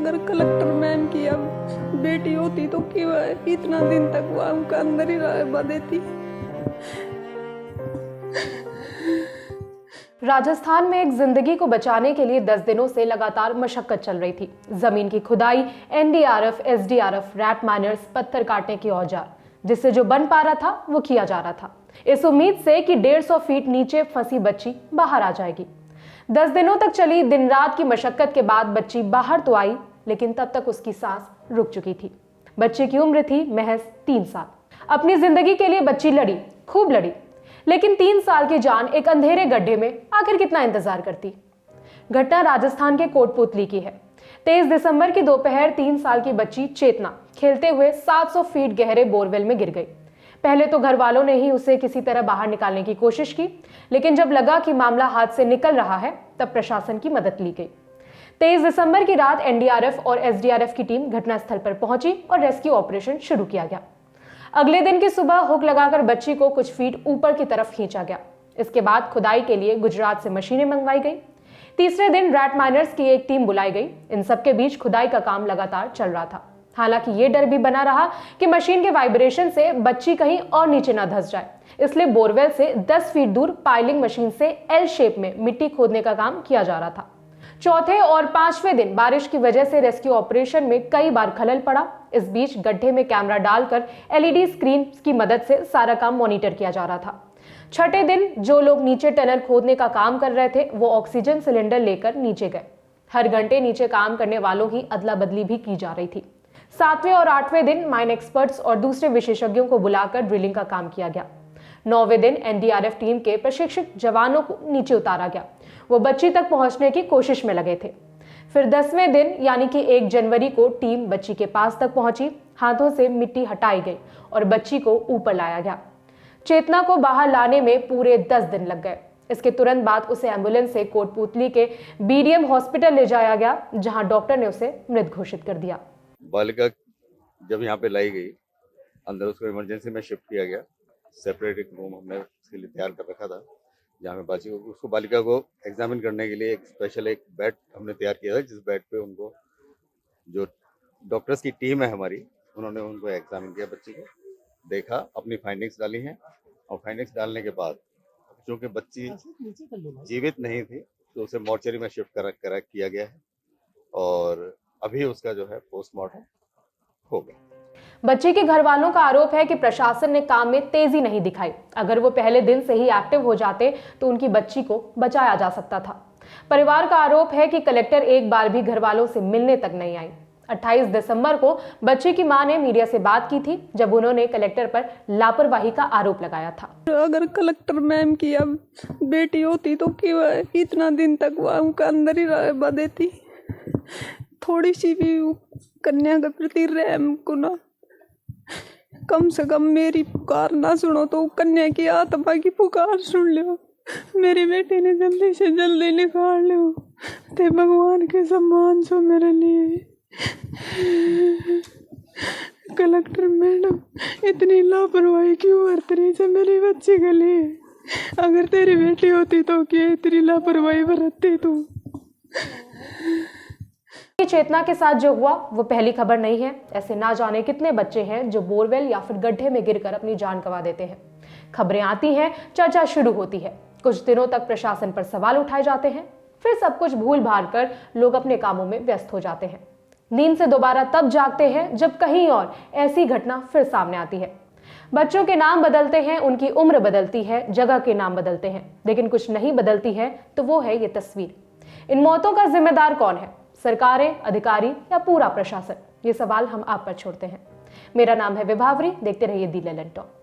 अगर collector ma'am की अब बेटी होती तो क्यों इतना दिन तक वो उनका अंदर ही रह देती। राजस्थान में एक जिंदगी को बचाने के लिए 10 दिनों से लगातार मशक्कत चल रही थी। जमीन की खुदाई, एनडीआरएफ, एसडीआरएफ, रैट माइनर्स, पत्थर काटने के औजार, जिससे जो बन पा रहा था वो किया जा रहा था, इस उम्मीद से कि 150 फीट नीचे फंसी बच्ची बाहर आ जाएगी। 10 दिनों तक चली दिन रात की मशक्कत के बाद बच्ची बाहर तो आई, लेकिन तब तक उसकी सांस रुक चुकी थी। बच्ची की उम्र थी महज 3 साल। अपनी जिंदगी के लिए बच्ची लड़ी, खूब लड़ी, लेकिन 3 साल की जान एक अंधेरे गड्ढे में आखिर कितना इंतजार करती। घटना राजस्थान के कोटपुतली की है। 23 दिसंबर की दोपहर 3 साल की बच्ची चेतना खेलते हुए 700 फीट गहरे बोरवेल में गिर गई। पहले तो घर वालों ने ही उसे किसी तरह बाहर निकालने की कोशिश की, लेकिन जब लगा कि मामला हाथ से निकल रहा है तब प्रशासन की मदद ली गई। 23 दिसंबर की रात एनडीआरएफ और एसडीआरएफ की टीम घटनास्थल पर पहुंची और रेस्क्यू ऑपरेशन शुरू किया गया। अगले दिन की सुबह हुक लगाकर बच्ची को कुछ फीट ऊपर की तरफ खींचा गया। इसके बाद खुदाई के लिए गुजरात से मशीनें मंगवाई गई। तीसरे दिन रैट माइनर्स की एक टीम बुलाई गई। इन सबके बीच खुदाई का काम लगातार चल रहा था। हालांकि ये डर भी बना रहा कि मशीन के वाइब्रेशन से बच्ची कहीं और नीचे न धंस जाए, इसलिए बोरवेल से 10 फीट दूर पाइलिंग मशीन से एल शेप में मिट्टी खोदने का काम किया जा रहा था। चौथे और 5वें दिन बारिश की वजह से रेस्क्यू ऑपरेशन में कई बार खलल पड़ा। इस बीच गड्ढे में कैमरा डालकर एलईडी स्क्रीन की मदद से सारा काम मॉनिटर किया जा रहा था। छठे दिन जो लोग नीचे टनल खोदने का काम कर रहे थे वो ऑक्सीजन सिलेंडर लेकर नीचे गए। हर घंटे नीचे काम करने वालों की अदला बदली भी की जा रही थी। 7वें और 8वें दिन माइन एक्सपर्ट्स और दूसरे विशेषज्ञों को बुलाकर ड्रिलिंग का काम किया गया। 9वें दिन एनडीआरएफ टीम के प्रशिक्षित जवानों को नीचे उतारा गया। वो बच्ची तक पहुंचने की कोशिश में लगे थे। फिर 10वें दिन यानी कि 1 जनवरी को टीम बच्ची के पास तक पहुंची। हाथों से मिट्टी हटाई गई और बच्ची को ऊपर लाया गया। चेतना को बाहर लाने में पूरे 10 दिन लग गए। इसके तुरंत बाद उसे एम्बुलेंस से कोटपुतली के बीडीएम हॉस्पिटल ले जाया गया, जहां डॉक्टर ने उसे मृत घोषित कर दिया। बालिका जब यहाँ पे लाई गई, अंदर उसको इमरजेंसी में शिफ्ट किया गया। सेपरेट एक रूम हमने उसके लिए तैयार कर रखा था, जहाँ में बालिका को एग्जामिन करने के लिए एक स्पेशल एक बेड हमने तैयार किया था, जिस बेड पे उनको जो डॉक्टर्स की टीम है हमारी, उन्होंने उनको एग्जामिन किया, बच्ची को देखा, अपनी फाइंडिंग्स डाली हैं। और फाइंडिंग्स डालने के बाद क्योंकि बच्ची जीवित नहीं थी तो उसे मॉर्चरी में शिफ्ट किया गया है और अभी उसका जो है पोस्टमार्टम हो गया। बच्ची के घर वालों का आरोप है कि प्रशासन ने काम में तेजी नहीं दिखाई। अगर वो पहले दिन से ही एक्टिव हो जाते तो उनकी बच्ची को बचाया जा सकता था। परिवार का आरोप है कि कलेक्टर एक बार भी घर वालों से मिलने तक नहीं आई। 28 दिसंबर को बच्ची की मां ने मीडिया से बात की थी, जब उन्होंने कलेक्टर पर लापरवाही का आरोप लगाया था। अगर कलेक्टर मैम की अब बेटी होती तो क्यों इतना दिन तक वो उनका अंदर ही रह देती। थोड़ी सी भी कन्या के प्रति रहम को ना, कम से कम मेरी पुकार ना सुनो तो कन्या की आत्मा की पुकार सुन लो। मेरी बेटी ने जल्दी से जल्दी निकाल लो, ते भगवान के सम्मान सो मेरे लिए। कलेक्टर मैडम इतनी लापरवाही क्यों बरत रही है मेरी बच्ची के लिए? अगर तेरी बेटी होती तो क्या इतनी लापरवाही बरतती तू? चेतना के साथ जो हुआ वो पहली खबर नहीं है। ऐसे ना जाने कितने बच्चे हैं जो बोरवेल या फिर गड्ढे में गिरकर अपनी जान गंवा देते हैं। खबरें आती हैं, चर्चा शुरू होती है, कुछ दिनों तक प्रशासन पर सवाल उठाए जाते हैं, फिर सब कुछ भूल भाल कर लोग अपने कामों में व्यस्त हो जाते हैं। नींद से दोबारा तब जागते हैं जब कहीं और ऐसी घटना फिर सामने आती है। बच्चों के नाम बदलते हैं, उनकी उम्र बदलती है, जगह के नाम बदलते हैं, लेकिन कुछ नहीं बदलती है तो वो है ये तस्वीर। इन मौतों का जिम्मेदार कौन है? सरकारें, अधिकारी या पूरा प्रशासन? ये सवाल हम आप पर छोड़ते हैं। मेरा नाम है विभावरी, देखते रहिए दी ललन टॉक।